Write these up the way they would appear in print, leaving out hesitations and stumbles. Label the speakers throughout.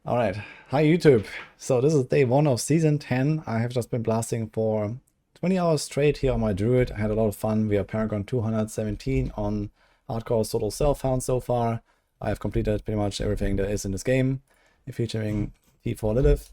Speaker 1: Alright, hi YouTube. So this is day 1 of season 10. I have just been blasting for 20 hours straight here on my druid. I had a lot of fun. We are Paragon 217 on hardcore total self-found so far. I have completed pretty much everything there is in this game, featuring T4 Lilith.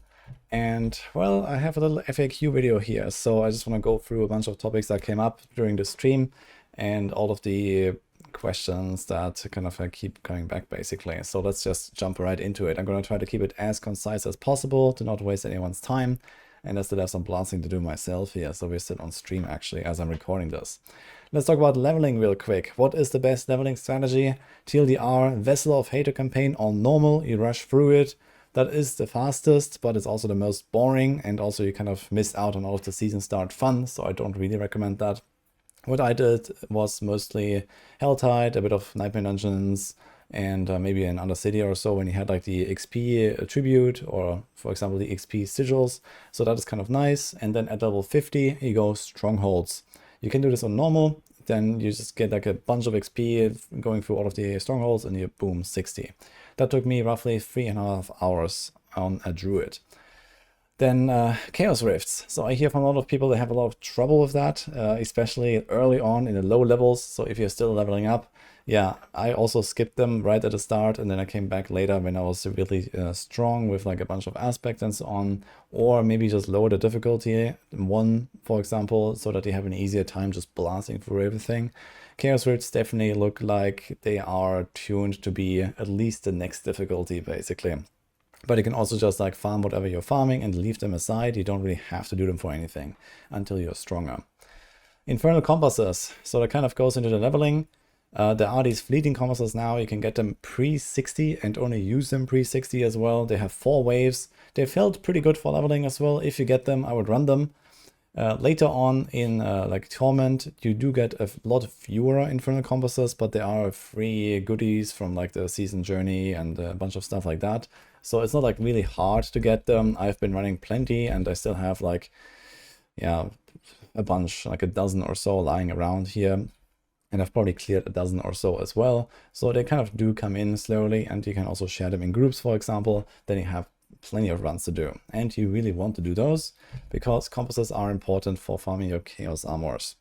Speaker 1: And well, I have a little FAQ video here, so I just want to go through a bunch of topics that came up during the stream and all of the questions that kind of keep coming back basically. So let's just jump right into it. I'm going to try to keep it as concise as possible to not waste anyone's time, and I still have some blasting to do myself here, so we're still on stream actually as I'm recording this. Let's talk about leveling real quick. What is the best leveling strategy? TLDR, Vessel of Hater campaign on normal, you rush through it. That is the fastest, but it's also the most boring, and also you kind of miss out on all of the season start fun, so I don't really recommend that. What I did was mostly Helltide, a bit of Nightmare Dungeons, and maybe an Undercity or so when you had like the XP attribute, or for example the XP sigils. So that is kind of nice. And then at level 50 you go Strongholds. You can do this on normal, then you just get like a bunch of XP going through all of the strongholds, and you boom 60. That took me roughly 3.5 hours on a druid. Then Chaos Rifts. So I hear from a lot of people they have a lot of trouble with that, especially early on in the low levels. So if you're still leveling up, yeah, I also skipped them right at the start, and then I came back later when I was really strong with like a bunch of aspects and so on, or maybe just lower the difficulty, 1 for example, so that you have an easier time just blasting through everything. Chaos Rifts definitely look like they are tuned to be at least the next difficulty basically. But you can also just like farm whatever you're farming and leave them aside. You don't really have to do them for anything until you're stronger. Infernal Compasses. So that kind of goes into the leveling. There are these fleeting compasses now. You can get them pre-60 and only use them pre-60 as well. They have 4 waves. They felt pretty good for leveling as well. If you get them, I would run them. Later on in like Torment, you do get a lot fewer Infernal Compasses, but there are free goodies from like the season journey and a bunch of stuff like that. So it's not like really hard to get them. I've been running plenty, and I still have like, yeah, a bunch, like a dozen or so lying around here. And I've probably cleared a dozen or so as well. So they kind of do come in slowly, and you can also share them in groups, for example. Then you have plenty of runs to do, and you really want to do those because compasses are important for farming your chaos armors.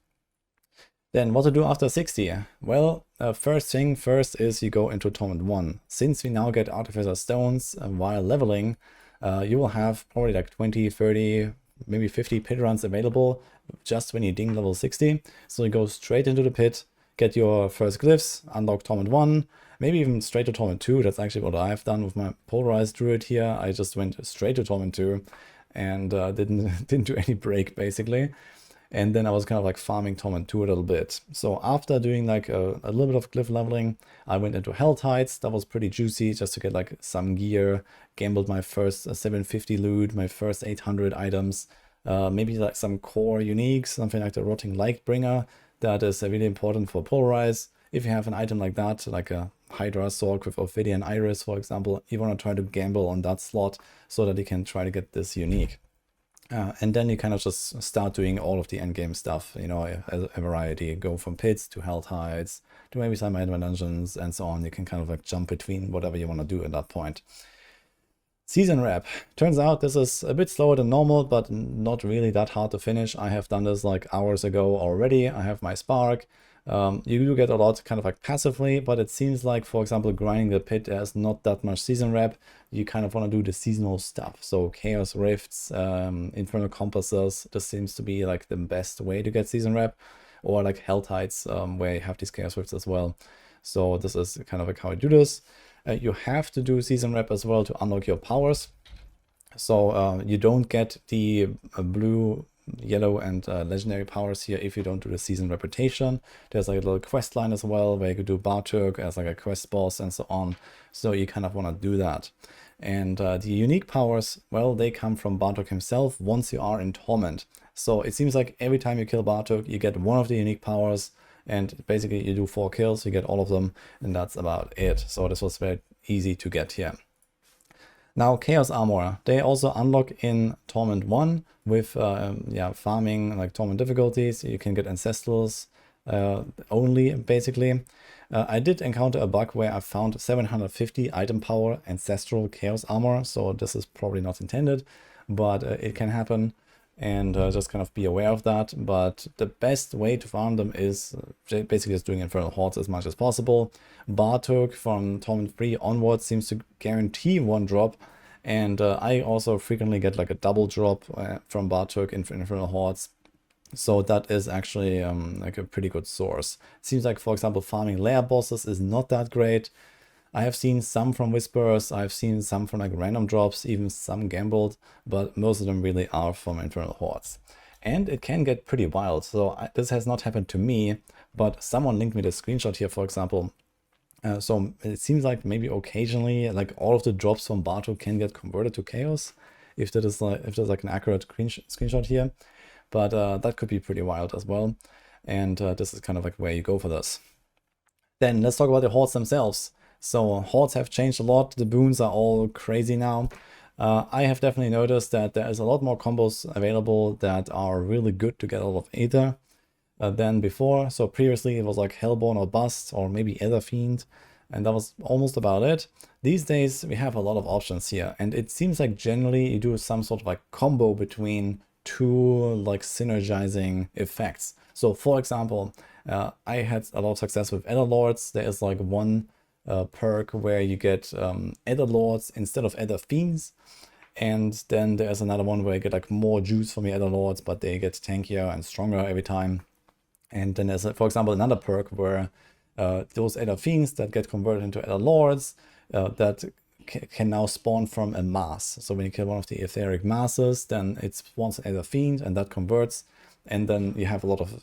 Speaker 1: Then what to do after 60? Well, first thing first is you go into Torment 1. Since we now get Artificer Stones while leveling, you will have probably like 20, 30, maybe 50 pit runs available just when you ding level 60. So you go straight into the pit, get your first glyphs, unlock Torment 1, maybe even straight to Torment 2. That's actually what I've done with my Polarized Druid here. I just went straight to Torment 2 and didn't do any break basically. And then I was kind of like farming Torment 2 a little bit. So after doing like a little bit of glyph leveling, I went into Helltides. That was pretty juicy just to get like some gear, gambled my first 750 loot, my first 800 items, maybe like some core uniques, something like the Rotting Lightbringer. That is really important for Polarize. If you have an item like that, like a Hydra Sword with Ophidian Iris, for example, you want to try to gamble on that slot so that you can try to get this unique. And then you kind of just start doing all of the endgame stuff, you know, a variety. Go from pits to Helltides to maybe some Nightmare Dungeons and so on. You can kind of like jump between whatever you want to do at that point. Season Rep. Turns out this is a bit slower than normal, but not really that hard to finish. I have done this like hours ago already. I have my Spark. You do get a lot kind of like passively, but it seems like, for example, grinding the pit, there's not that much season rep. You kind of want to do the seasonal stuff. So Chaos Rifts, Infernal Compasses, this seems to be like the best way to get season rep, or like Helltides, where you have these Chaos Rifts as well. So this is kind of like how I do this. You have to do season rep as well to unlock your powers. So you don't get the blue, yellow and legendary powers here if you don't do the season reputation. There's like a little quest line as well where you could do Bartuk as like a quest boss and so on. So you kind of want to do that. And the unique powers, well, they come from Bartuk himself once you are in Torment. So it seems like every time you kill Bartuk, you get one of the unique powers, and basically you do 4 kills, you get all of them, and that's about it. So this was very easy to get here. Now Chaos Armor, they also unlock in Torment 1 with farming like Torment difficulties. You can get Ancestrals only basically. I did encounter a bug where I found 750 item power ancestral chaos armor, so this is probably not intended, but it can happen, and just kind of be aware of that. But the best way to farm them is basically just doing Infernal Hordes as much as possible. Bartok from Torment 3 onwards seems to guarantee one drop, and I also frequently get like a double drop from Bartok in Infernal Hordes. So that is actually like a pretty good source. It seems like, for example, farming lair bosses is not that great. I have seen some from Whisperers, I've seen some from like random drops, even some gambled, but most of them really are from Infernal Hordes. And it can get pretty wild. So this has not happened to me, but someone linked me the screenshot here, for example. So it seems like maybe occasionally, like all of the drops from Bartok can get converted to chaos, if that is like, if there's like an accurate screenshot here. But that could be pretty wild as well. And this is kind of like where you go for this. Then let's talk about the hordes themselves. So hordes have changed a lot. The boons are all crazy now. I have definitely noticed that there is a lot more combos available that are really good to get out of Aether than before. So previously it was like Hellborn or Bust, or maybe Aether Fiend, and that was almost about it. These days we have a lot of options here, and it seems like generally you do some sort of like combo between two like synergizing effects. So for example, I had a lot of success with Ether Lords. There is like one perk where you get Ether Lords instead of Ether Fiends, and then there's another one where you get like more juice from your Ether Lords, but they get tankier and stronger every time. And then there's, for example, another perk where those Ether Fiends that get converted into Ether Lords that can now spawn from a mass. So when you kill one of the etheric masses, then it spawns an Aether Fiend, and that converts, and then you have a lot of,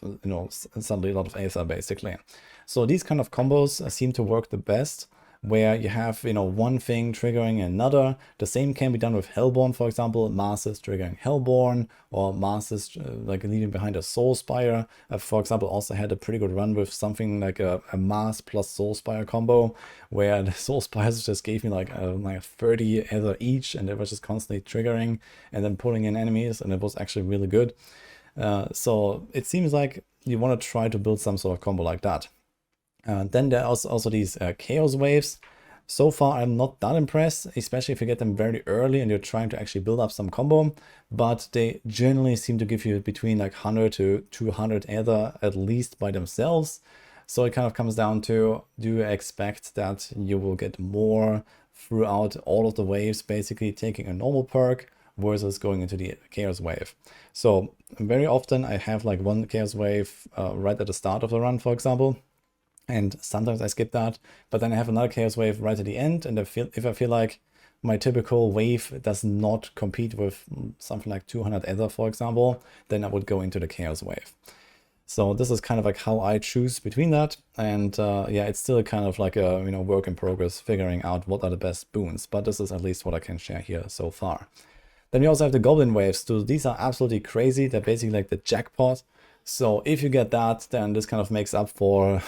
Speaker 1: suddenly a lot of Aether basically. So these kind of combos seem to work the best, where you have, one thing triggering another. The same can be done with Hellborn, for example, masses triggering Hellborn, or masses like leaving behind a Soul Spire. For example, also had a pretty good run with something like a mass plus Soul Spire combo, where the Soul Spires just gave me like 30 Ether each, and they were just constantly triggering and then pulling in enemies, and it was actually really good. So it seems like you want to try to build some sort of combo like that. Then there are also these chaos waves. So far I'm not that impressed, especially if you get them very early and you're trying to actually build up some combo, but they generally seem to give you between like 100 to 200 Ether at least by themselves. So it kind of comes down to, do you expect that you will get more throughout all of the waves, basically taking a normal perk versus going into the chaos wave. So very often I have like one chaos wave right at the start of the run, for example. And sometimes I skip that, but then I have another chaos wave right at the end, and if I feel like my typical wave does not compete with something like 200 Ether, for example, then I would go into the chaos wave. So this is kind of like how I choose between that, and yeah, it's still kind of like a work in progress, figuring out what are the best boons, but this is at least what I can share here so far. Then we also have the goblin waves. So these are absolutely crazy. They're basically like the jackpot. So if you get that, then this kind of makes up for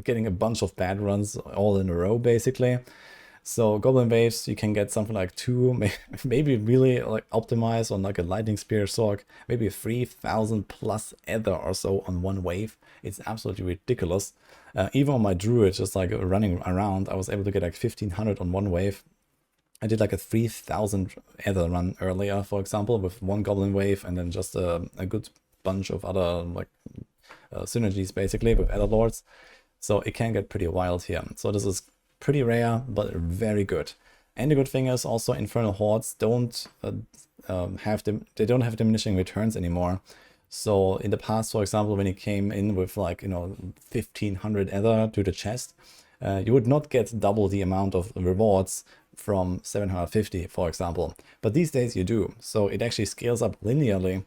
Speaker 1: getting a bunch of bad runs all in a row, basically. So goblin waves, you can get something like 2, maybe really like optimized on like a lightning spear sword, maybe 3,000 plus Ether or so on one wave. It's absolutely ridiculous. Even on my druid, just like running around, I was able to get like 1,500 on one wave. I did like a 3,000 Ether run earlier, for example, with one goblin wave, and then just a good bunch of other like synergies basically with Ether Lords. So it can get pretty wild here. So this is pretty rare, but very good. And the good thing is also Infernal Hordes don't have diminishing returns anymore. So in the past, for example, when you came in with like 1,500 Ether to the chest, you would not get double the amount of rewards from 750, for example. But these days you do. So it actually scales up linearly.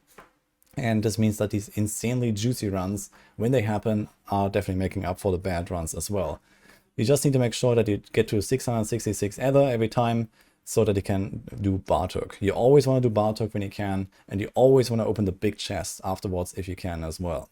Speaker 1: And this means that these insanely juicy runs, when they happen, are definitely making up for the bad runs as well. You just need to make sure that you get to 666 Ether every time, so that you can do Bartok. You always want to do Bartok when you can, and you always want to open the big chest afterwards if you can as well.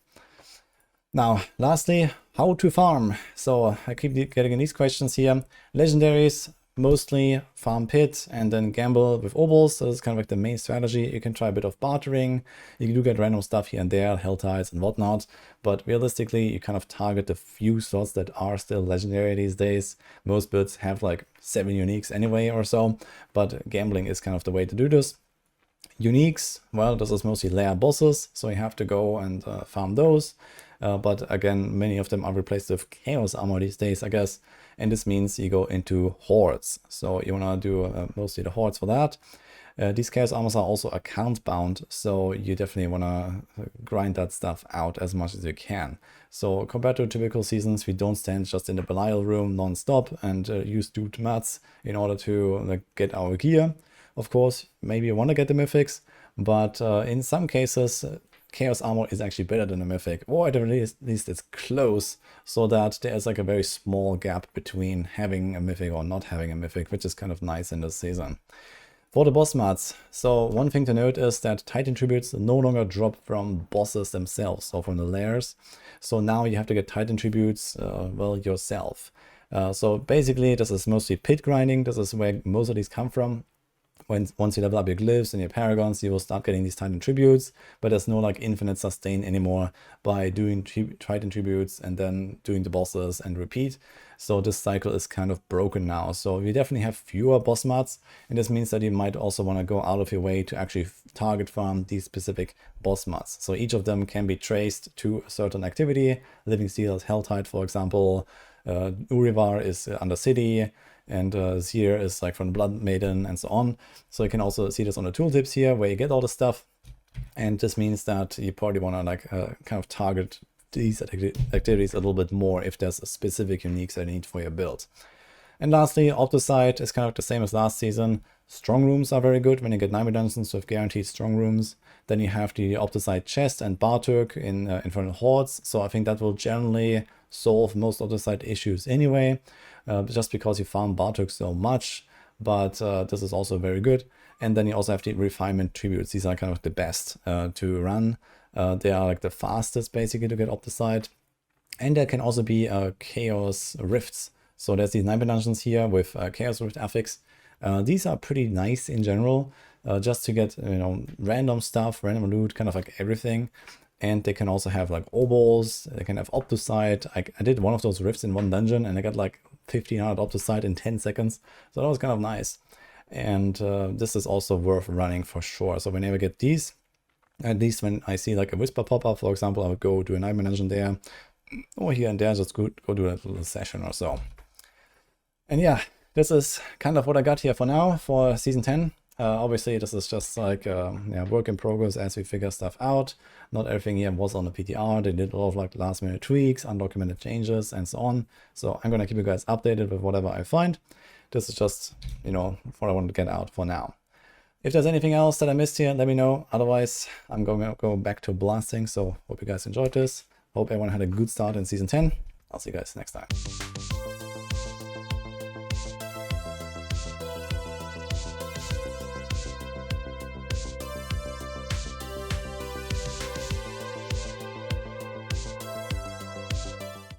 Speaker 1: Now, lastly, how to farm. So I keep getting these questions here. Legendaries, mostly farm pit and then gamble with obols. So that's kind of like the main strategy. You can try a bit of bartering. You do get random stuff here and there, hell tides and whatnot. But realistically, you kind of target the few slots that are still legendary these days. Most builds have like 7 uniques anyway or so, but gambling is kind of the way to do this. Uniques, well, this is mostly lair bosses, so you have to go and farm those. But again, many of them are replaced with chaos armor these days, I guess. And this means you go into hordes. So you want to do mostly the hordes for that. These chaos armors are also account bound, so you definitely want to grind that stuff out as much as you can. So compared to typical seasons, we don't stand just in the Belial room non-stop and use dude mats in order to get our gear. Of course, maybe you want to get the mythics, but in some cases, chaos armor is actually better than a mythic, or at least it's close, so that there's like a very small gap between having a mythic or not having a mythic, which is kind of nice in this season. For the boss mats, so one thing to note is that Titan tributes no longer drop from bosses themselves, or from the lairs. So now you have to get Titan tributes, well, yourself. So basically, this is mostly pit grinding. This is where most of these come from. Once you level up your glyphs and your paragons, you will start getting these Titan tributes, but there's no like infinite sustain anymore by doing Titan tributes and then doing the bosses and repeat. So this cycle is kind of broken now. So we definitely have fewer boss mats, and this means that you might also want to go out of your way to actually target farm these specific boss mats. So each of them can be traced to a certain activity. Living Steel is Helltide, for example. Urivar is Undercity, and Zir is like from Blood Maiden and so on. So you can also see this on the tooltips here where you get all the stuff. And this means that you probably want to like kind of target these activities a little bit more if there's a specific uniques that you need for your build. And lastly, Opticide is kind of the same as last season. Strong rooms are very good when you get Nightmare Dungeons with guaranteed strong rooms. Then you have the Opticide chest and Bartuk in Infernal Hordes. So I think that will generally solve most Opticide issues anyway, just because you farm Bartuk so much. But this is also very good. And then you also have the refinement tributes. These are kind of the best to run. They are like the fastest basically to get Opticide. And there can also be Chaos Rifts. So there's these Nightmare Dungeons here with Chaos Rift affix. These are pretty nice in general, just to get, you know, random stuff, random loot, kind of like everything. And they can also have like obols, they can have Opticide. I did one of those rifts in one dungeon and I got like 1500 Opticide in 10 seconds. So that was kind of nice. And this is also worth running for sure. So whenever I get these, at least when I see like a Whisper pop up, for example, I would go do a Nightmare Dungeon there, or here and there, just go do a little session or so. And yeah, this is kind of what I got here for now for Season 10. Obviously, this is just like work in progress as we figure stuff out. Not everything here was on the PTR. They did a lot of like last minute tweaks, undocumented changes, and so on. So I'm going to keep you guys updated with whatever I find. This is just, you know, what I want to get out for now. If there's anything else that I missed here, let me know. Otherwise, I'm going to go back to blasting. So hope you guys enjoyed this. Hope everyone had a good start in Season 10. I'll see you guys next time.